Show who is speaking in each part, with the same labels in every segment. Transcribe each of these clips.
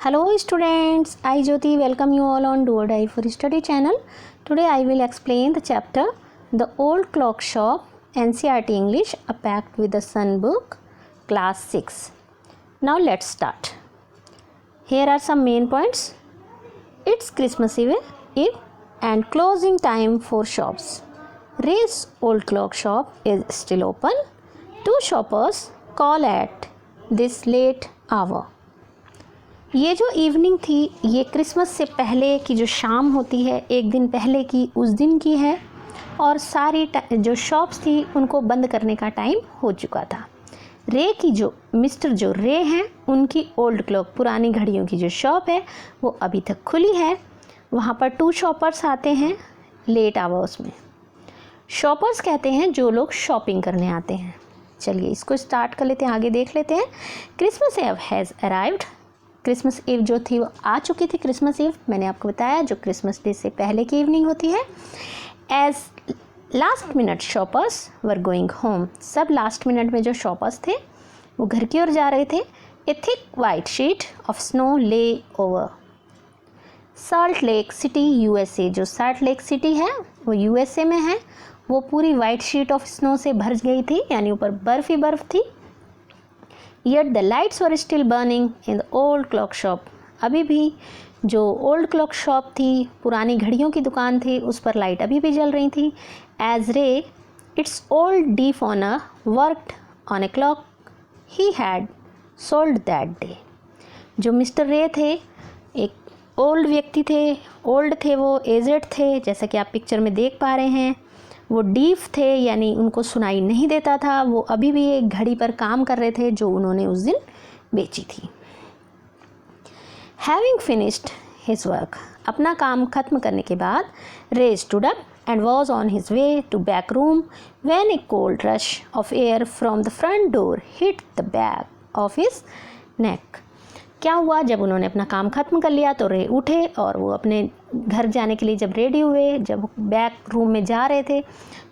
Speaker 1: Hello students, I Jyoti welcome you all on Do or Die for Study channel. Today I will explain the chapter The Old Clock Shop, NCERT English, A Pact with the Sun book, class 6. Now let's start. Here are some main points. It's Christmas Eve and closing time for shops. Ray's old clock shop is still open. Two shoppers call at this late hour. ये जो evening थी ये Christmas से पहले की जो शाम होती है, एक दिन पहले की उस दिन की है और सारी जो शॉप्स थी उनको बंद करने का टाइम हो चुका था। रे की जो रे हैं उनकी ओल्ड क्लॉक पुरानी घड़ियों की जो शॉप है वो अभी तक खुली है। वहाँ पर टू शॉपर्स आते हैं लेट आवर्स में। शॉपर्स कहते हैं जो लोग शॉपिंग करने आते हैं। चलिए इसको स्टार्ट कर लेते हैं, आगे देख लेते हैं। Christmas eve has arrived. Christmas eve जो थी वो आ चुकी थी। क्रिसमस ईव मैंने आपको बताया जो क्रिसमस डे से पहले की इवनिंग होती है। As last minute shoppers were going home. सब लास्ट मिनट में जो शॉपर्स थे वो घर की ओर जा रहे थे। A thick white sheet of snow lay over Salt Lake City USA. जो सॉल्ट लेक सिटी है वो यूएसए में है। वो पूरी वाइट शीट ऑफ स्नो से भर गई थी, यानी ऊपर बर्फ़ ही बर्फ़ थी। Yet the lights were still burning in the old clock shop. अभी भी जो ओल्ड क्लॉक शॉप थी, पुरानी घड़ियों की दुकान थी, उस पर लाइट अभी भी जल रही थी। As Ray, its old deaf owner, worked on a clock he had sold that day. जो मिस्टर रे थे एक ओल्ड व्यक्ति थे, ओल्ड थे, वो एजेड थे, जैसा कि आप पिक्चर में देख पा रहे हैं। वो डीफ थे, यानी उनको सुनाई नहीं देता था। वो अभी भी एक घड़ी पर काम कर रहे थे जो उन्होंने उस दिन बेची थी। हैविंग फिनिश्ड हिज वर्क, अपना काम ख़त्म करने के बाद Ray stood up and was on his way to back room when a cold rush of air from the front door hit the back of his neck. क्या हुआ, जब उन्होंने अपना काम ख़त्म कर लिया तो रे उठे और वो अपने घर जाने के लिए जब रेडी हुए, जब बैक रूम में जा रहे थे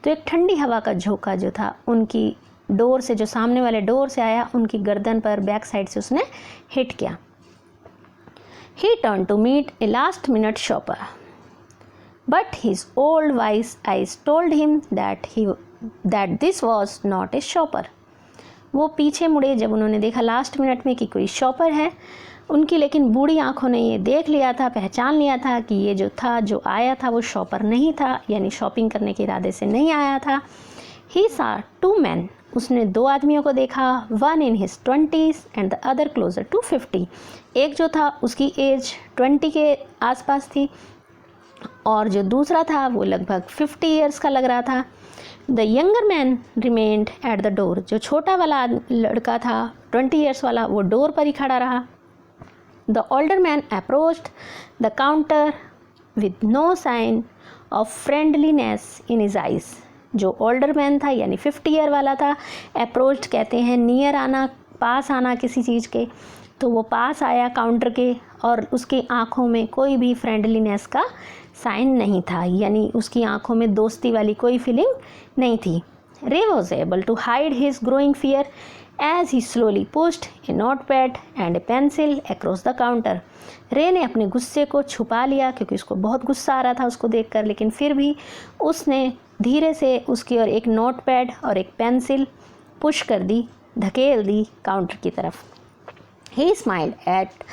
Speaker 1: तो एक ठंडी हवा का झोंका जो था उनकी डोर से, जो सामने वाले डोर से आया, उनकी गर्दन पर बैक साइड से उसने हिट किया। He turn to meet a last minute shopper but his old wise eyes told him that this was not a shopper. वो पीछे मुड़े जब उन्होंने देखा लास्ट मिनट में कि कोई शॉपर है। उनकी लेकिन बूढ़ी आंखों ने ये देख लिया था, पहचान लिया था कि ये जो आया था वो शॉपर नहीं था, यानी शॉपिंग करने के इरादे से नहीं आया था। ही सा टू मैन, उसने दो आदमियों को देखा, one in his 20s and the other closer to 50। एक जो था उसकी एज 20 के आसपास थी और जो दूसरा था वो लगभग 50 ईयर्स का लग रहा था। The younger man remained at the door, जो छोटा वाला लड़का था 20 ईयर्स वाला, वो डोर पर ही खड़ा रहा। The older man approached the counter with no sign of friendliness in his eyes. जो ओल्डर मैन था यानी 50 ईयर वाला था, अप्रोच्ड कहते हैं नियर आना, पास आना किसी चीज़ के, तो वो पास आया काउंटर के और उसकी आँखों में कोई भी फ्रेंडलीनेस का साइन नहीं था, यानी उसकी आंखों में दोस्ती वाली कोई फीलिंग नहीं थी। Ray was able to hide his growing fear as he slowly pushed a note pad and a pencil across the counter. Ray ने अपने गुस्से को छुपा लिया क्योंकि उसको बहुत गुस्सा आ रहा था उसको देखकर, लेकिन फिर भी उसने धीरे से उसकी ओर एक नोट पैड और एक पेंसिल पुश कर दी, धकेल दी काउंटर की तरफ। He smiled at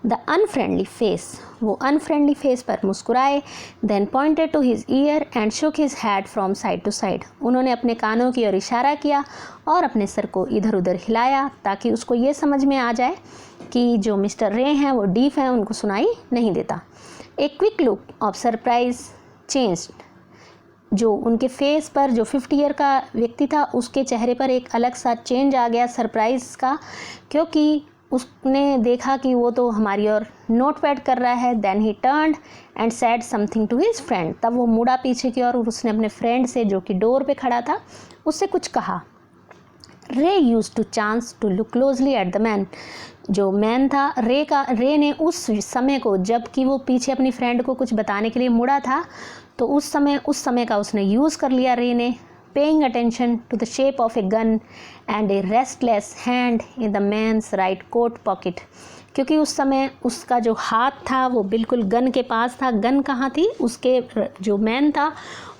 Speaker 1: the unfriendly face, वो अनफ्रेंडली फेस पर मुस्कुराए। Then pointed to his ear and shook his head from side to side, उन्होंने अपने कानों की ओर इशारा किया और अपने सर को इधर उधर हिलाया ताकि उसको ये समझ में आ जाए कि जो मिस्टर रे हैं वो डीफ हैं, उनको सुनाई नहीं देता। A quick look of surprise changed, जो उनके फेस पर जो 50 ईयर का व्यक्ति था उसके चेहरे पर एक अलग सा चेंज आ गया सरप्राइज का, क्योंकि उसने देखा कि वो तो हमारी ओर नोट पैड कर रहा है। Then he turned and said something to his friend, तब वो मुड़ा पीछे की ओर और उसने अपने फ्रेंड से जो कि डोर पे खड़ा था उससे कुछ कहा। Ray used to chance to look closely at the man, जो मैन था रे ने उस समय को, जबकि वो पीछे अपनी फ्रेंड को कुछ बताने के लिए मुड़ा था, तो उस समय का उसने यूज़ कर लिया रे ने। paying attention to the shape of a gun and a restless hand in the man's right coat pocket, क्योंकि उस समय उसका जो हाथ था वो बिल्कुल गन के पास था। गन कहाँ थी? उसके जो मैन था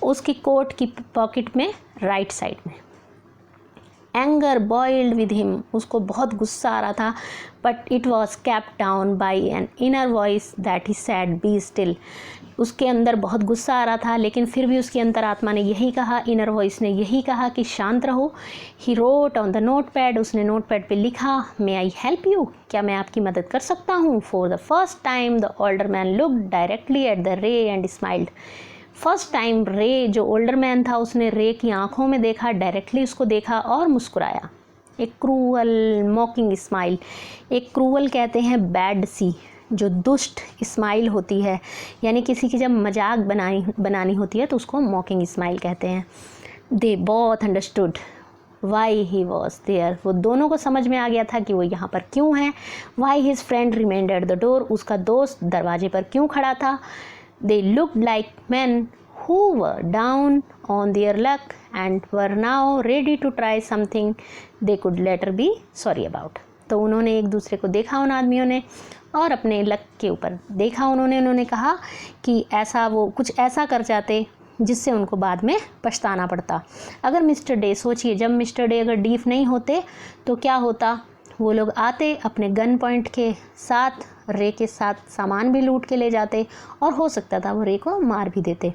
Speaker 1: उसकी कोट की पॉकेट में, राइट साइड में। एंगर बॉइल्ड विद हिम, उसको बहुत गुस्सा आ रहा था, but it was kept down by an inner voice that he sad be still. उसके अंदर बहुत गुस्सा आ रहा था, लेकिन फिर भी उसकी अंतरात्मा ने यही कहा, इनर वॉइस ने यही कहा कि शांत रहो। He wrote on the note pad, उसने नोट पैड पर लिखा, मे आई हेल्प यू, क्या मैं आपकी मदद कर सकता हूँ। For the first time the older man looked directly at the रे एंड स्माइल्ड। फर्स्ट टाइम रे, जो ओल्डर मैन था, उसने रे की आंखों में देखा, डायरेक्टली उसको देखा और मुस्कुराया। एक क्रूअल मॉकिंग स्माइल, एक क्रूअल कहते हैं बैड सी, जो दुष्ट स्माइल होती है, यानी किसी की जब मजाक बनानी होती है तो उसको मॉकिंग स्माइल कहते हैं। They both understood why he was there, वो दोनों को समझ में आ गया था कि वो यहाँ पर क्यों है। Why his friend remained at the door, उसका दोस्त दरवाजे पर क्यों खड़ा था। They looked like men who were down on their luck and were now ready to try something they could later be sorry about. तो उन्होंने एक दूसरे को देखा, उन आदमियों ने, और अपने लक के ऊपर देखा उन्होंने कहा कि ऐसा वो कुछ ऐसा कर जाते जिससे उनको बाद में पछताना पड़ता। अगर मिस्टर डे, सोचिए जब मिस्टर डे अगर डीफ नहीं होते तो क्या होता। वो लोग आते अपने गन पॉइंट के साथ, रे के साथ सामान भी लूट के ले जाते और हो सकता था वो रे को मार भी देते,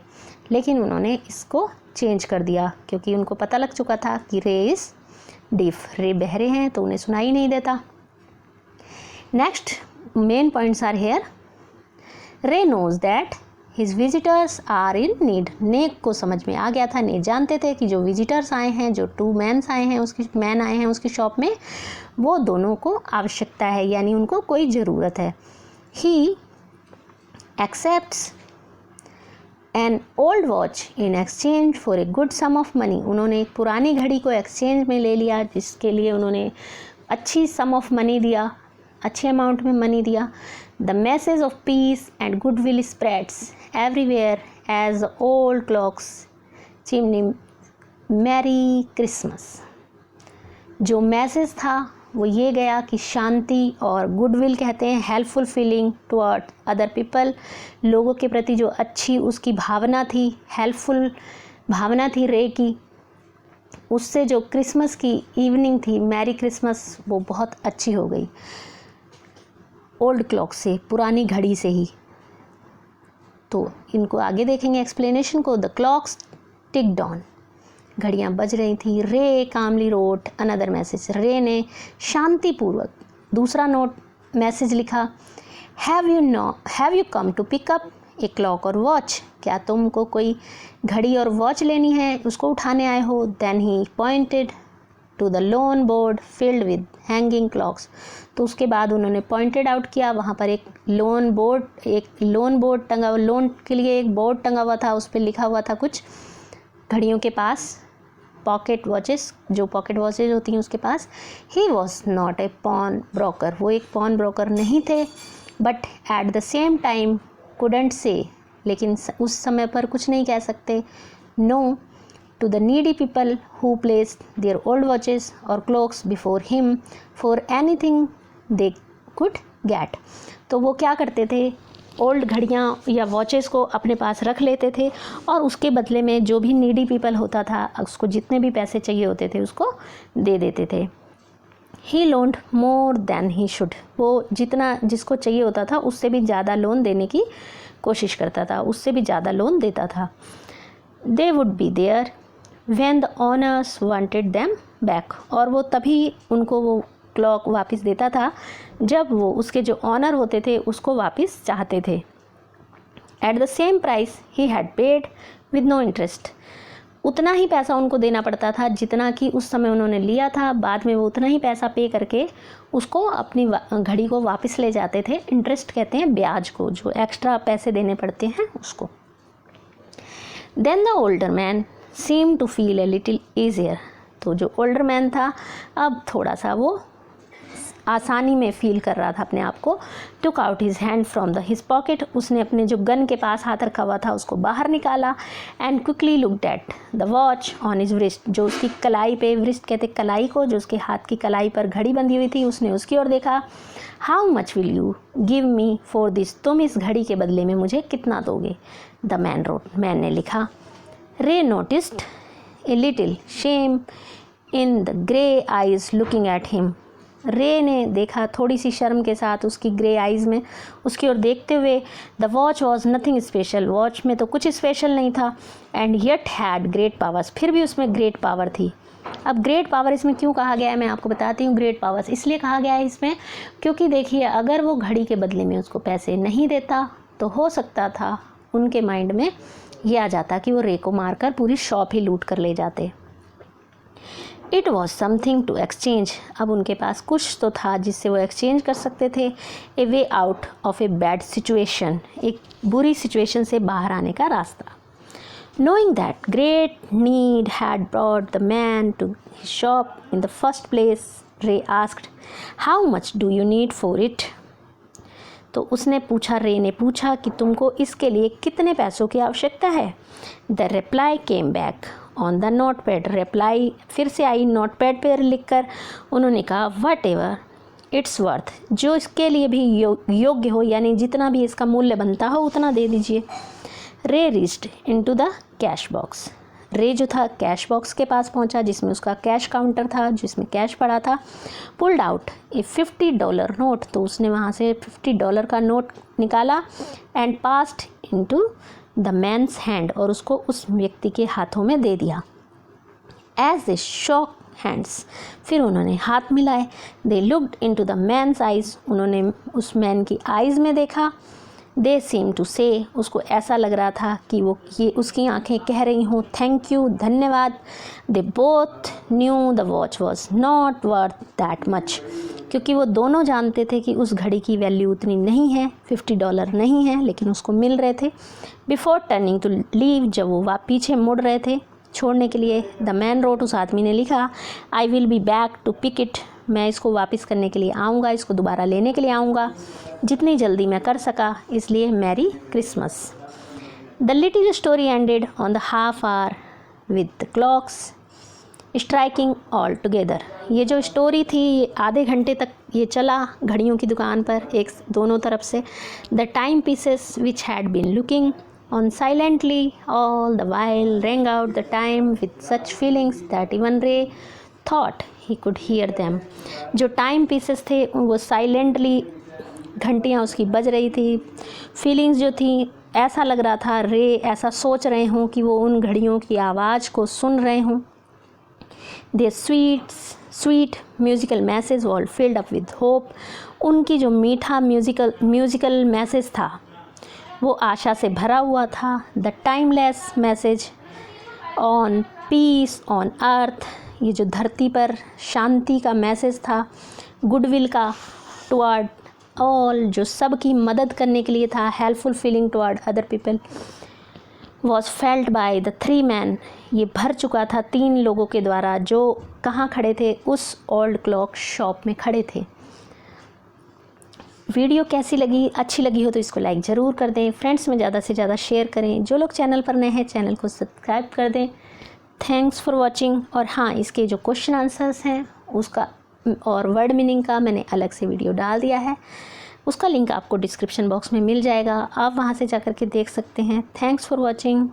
Speaker 1: लेकिन उन्होंने इसको चेंज कर दिया क्योंकि उनको पता लग चुका था कि रे इज़ डीफ, रे बहरे हैं तो उन्हें सुनाई नहीं देता। Next main points are here. Ray knows that his visitors are in need, ने को समझ में आ गया था, ने जानते थे कि जो विजिटर्स आए हैं, जो टू मैन्स आए हैं, मैन आए हैं उसकी शॉप में, वो दोनों को आवश्यकता है, यानी उनको कोई ज़रूरत है। He accepts an old watch in exchange for a good sum of money, उन्होंने एक पुरानी घड़ी को एक्सचेंज में ले लिया जिसके लिए उन्होंने अच्छी सम ऑफ मनी दिया, अच्छे अमाउंट में मनी दिया। The message of peace and good will spreads everywhere as old clocks chime merry Christmas. जो मैसेज था वो ये गया कि शांति और गुडविल कहते हैं helpful feeling toward other people, लोगों के प्रति जो अच्छी उसकी भावना थी, हेल्पफुल भावना थी रे की, उससे जो क्रिसमस की इवनिंग थी, मैरी क्रिसमस, वो बहुत अच्छी हो गई ओल्ड क्लॉक से, पुरानी घड़ी से ही। तो इनको आगे देखेंगे एक्सप्लेनेशन को। द क्लॉक्स टिक्ड ऑन, घड़ियाँ बज रही थी। रे कामली रोट अनदर मैसेज, रे ने शांतिपूर्वक दूसरा नोट मैसेज लिखा। Have you come to pick up a clock और वॉच, क्या तुमको कोई घड़ी और वॉच लेनी है, उसको उठाने आए हो। Then he pointed to the loan board filled with hanging clocks, तो उसके बाद उन्होंने पॉइंटेड आउट किया, वहाँ पर एक लोन बोर्ड टंगा हुआ, लोन के लिए एक बोर्ड टंगा हुआ था, उस पर लिखा हुआ था कुछ घड़ियों के पास, पॉकेट वॉचेस, जो पॉकेट वॉचेस होती हैं उसके पास। He was not a pawnbroker, वो एक पॉन ब्रोकर नहीं थे, but at the same time couldn't say, लेकिन उस समय पर कुछ नहीं कह सकते, no to the needy people who place their old watches और clocks before him for anything they could get. तो वो क्या करते थे, ओल्ड घड़ियाँ या वॉचेस को अपने पास रख लेते थे और उसके बदले में जो भी नीडी पीपल होता था, उसको जितने भी पैसे चाहिए होते थे उसको दे देते थे। ही लोन्ड मोर देन ही शुड, वो जितना जिसको चाहिए होता था उससे भी ज़्यादा लोन देने की कोशिश करता था, उससे भी ज़्यादा लोन देता था। They would be there when the owners wanted them back, और वो तभी उनको वो क्लॉक वापस देता था जब वो उसके जो ऑनर होते थे उसको वापस चाहते थे। At the same price he had paid with no interest, उतना ही पैसा उनको देना पड़ता था जितना कि उस समय उन्होंने लिया था, बाद में वो उतना ही पैसा पे करके उसको अपनी घड़ी को वापस ले जाते थे। इंटरेस्ट कहते हैं ब्याज को, जो एक्स्ट्रा पैसे देने पड़ते हैं उसको। Then the older man seem to feel a little easier, तो जो ओल्डर मैन था अब थोड़ा सा वो आसानी में फील कर रहा था अपने आप को। Took out his hand from his pocket, उसने अपने जो गन के पास हाथ रखा हुआ था उसको बाहर निकाला। And quickly looked at the watch on his wrist, जो उसकी कलाई पे, व्रिस्ट कहते कलाई को, जो उसके हाथ की कलाई पर घड़ी बंधी हुई थी, उसने उसकी ओर देखा। How much will you give me for this, तुम इस घड़ी के बदले में मुझे कितना दोगे? द मैन रोट, मैन ने लिखा। रे noticed a little shame in the grey eyes looking at him, रे ने देखा थोड़ी सी शर्म के साथ उसकी ग्रे आइज़ में उसकी ओर देखते हुए। The watch was nothing special, watch में तो कुछ स्पेशल नहीं था। And yet had great powers, फिर भी उसमें ग्रेट पावर थी। अब ग्रेट पावर इसमें क्यों कहा गया है मैं आपको बताती हूँ। ग्रेट पावर्स इसलिए कहा गया है इसमें क्योंकि देखिए अगर वो घड़ी के बदले में उसको पैसे नहीं देता तो हो सकता था उनके माइंड में ये आ जाता कि वो रे को मारकर पूरी शॉप ही लूट कर ले जाते। It was something to exchange, अब उनके पास कुछ तो था जिससे वो एक्सचेंज कर सकते थे। A way out of a bad situation, एक बुरी सिचुएशन से बाहर आने का रास्ता। Knowing that great need had brought the man to his shop in the first place, Ray asked, "How much do you need for it?" तो उसने पूछा, रे ने पूछा कि तुमको इसके लिए कितने पैसों की आवश्यकता है। The reply came back on the notepad. Reply फिर से आई नोटपैड पर लिखकर। उन्होंने कहा, whatever it's worth, जो इसके लिए भी योग्य हो, यानी जितना भी इसका मूल्य बनता हो उतना दे दीजिए। रे reached into the cash box, रे जो था कैश बॉक्स के पास पहुंचा जिसमें उसका कैश काउंटर था, जिसमें कैश पड़ा था। पुल्ड आउट ए $50 नोट, तो उसने वहाँ से $50 का नोट निकाला। And passed into the man's hand, और उसको उस व्यक्ति के हाथों में दे दिया। एज दे शॉक हैंड्स, फिर उन्होंने हाथ मिलाए। They looked into the man's eyes, उन्होंने उस मैन की आइज़ में देखा। दे सीम टू से, उसको ऐसा लग रहा था कि वो ये उसकी आंखें कह रही हों थैंक यू, धन्यवाद। They both new the watch was not worth that much, क्योंकि वो दोनों जानते थे कि उस घड़ी की वैल्यू उतनी नहीं है, $50 नहीं है, लेकिन उसको मिल रहे थे। बिफोर टर्निंग टू लीव, जब वो पीछे मुड़ रहे थे छोड़ने के लिए, द मैन रोट, उस आदमी ने लिखा, I will be back to pick it, मैं इसको वापस करने के लिए आऊँगा, इसको दोबारा लेने के लिए आऊँगा जितनी जल्दी मैं कर सका, इसलिए merry Christmas. The little story ended on the half hour with the clocks striking all together, ये जो स्टोरी थी ये आधे घंटे तक ये चला घड़ियों की दुकान पर एक दोनों तरफ से। The timepieces which had been looking on silently all the while rang out the time with such feelings that even Ray thought he could hear them. जो टाइम पीसेस थे वो साइलेंटली घंटियाँ उसकी बज रही थी, फीलिंग्स जो थी ऐसा लग रहा था रे ऐसा सोच रहे हों कि वो उन घड़ियों की आवाज़ को सुन रहे हों। Their sweet musical message was filled up with hope, उनकी जो मीठा म्यूज़िकल मैसेज था वो आशा से भरा हुआ था। The timeless message on peace on earth, ये जो धरती पर शांति का मैसेज था, गुडविल का टुवर्ड ऑल, जो सब की मदद करने के लिए था, helpful feeling toward other people, was felt by the 3 man, ये भर चुका था 3 लोगों के द्वारा जो कहाँ खड़े थे, उस ओल्ड क्लॉक शॉप में खड़े थे। वीडियो कैसी लगी, अच्छी लगी हो तो इसको लाइक ज़रूर कर दें, फ्रेंड्स में ज़्यादा से ज़्यादा शेयर करें, जो लोग चैनल पर नए हैं चैनल को सब्सक्राइब कर दें। Thanks for watching. और हाँ, इसके जो क्वेश्चन आंसर्स हैं उसका और वर्ड मीनिंग का मैंने अलग से वीडियो डाल दिया है, उसका लिंक आपको डिस्क्रिप्शन बॉक्स में मिल जाएगा, आप वहाँ से जाकर के देख सकते हैं। Thanks for watching.